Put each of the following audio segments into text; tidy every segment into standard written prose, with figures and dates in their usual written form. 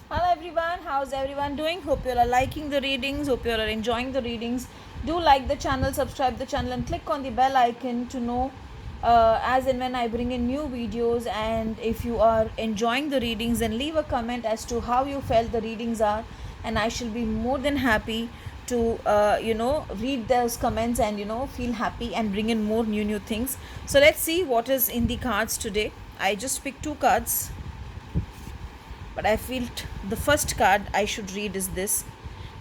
Hello everyone, how's everyone doing? Hope you all are liking the readings, hope you all are enjoying the readings. Do like the channel, subscribe the channel and click on the bell icon to know as and when I bring in new videos. And if you are enjoying the readings, then leave a comment as to how you felt the readings are, and I shall be more than happy to read those comments and feel happy and bring in more new things. So let's see what is in the cards today. I just picked two cards, but I felt the first card I should read is this,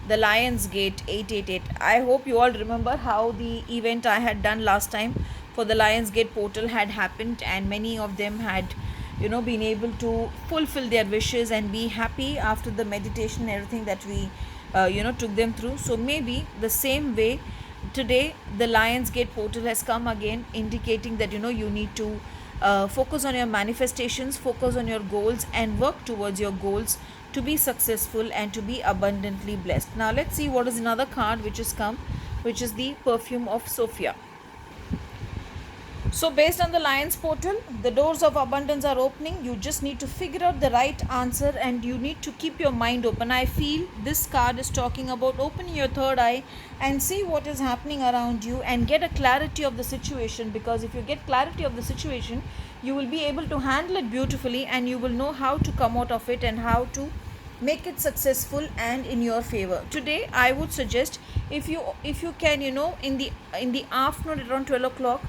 the Lion's Gate 888. I hope you all remember how the event I had done last time for the Lion's Gate portal had happened, and many of them had been able to fulfill their wishes and be happy after the meditation and everything that we took them through. So maybe the same way today the Lion's Gate portal has come again, indicating that you need to focus on your manifestations, focus on your goals, and work towards your goals to be successful and to be abundantly blessed. Now, let's see what is another card which has come, which is the Perfume of Sophia. So, based on the Lion's portal, the doors of abundance are opening. You just need to figure out the right answer and you need to keep your mind open. I feel this card is talking about opening your third eye and see what is happening around you and get a clarity of the situation, because if you get clarity of the situation, you will be able to handle it beautifully and you will know how to come out of it and how to make it successful and in your favor. Today I would suggest, if you can, in the afternoon around 12 o'clock,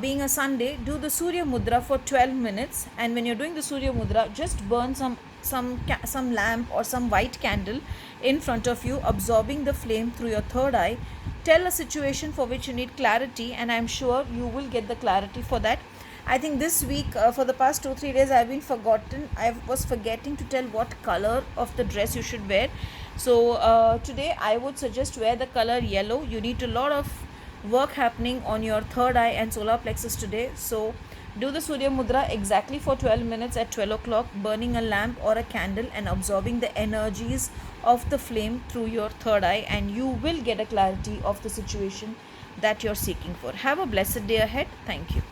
being a Sunday, do the Surya Mudra for 12 minutes. And when you're doing the Surya Mudra, just burn some lamp or some white candle in front of you, absorbing the flame through your third eye. Tell a situation for which you need clarity, and I'm sure you will get the clarity for that. I think this week, for the past 2-3 days, I was forgetting to tell what color of the dress you should wear. So today I would suggest wear the color yellow. You need a lot of work happening on your third eye and solar plexus today. So do the Surya Mudra exactly for 12 minutes at 12 o'clock, burning a lamp or a candle and absorbing the energies of the flame through your third eye, and you will get a clarity of the situation that you're seeking for. Have a blessed day ahead. Thank you.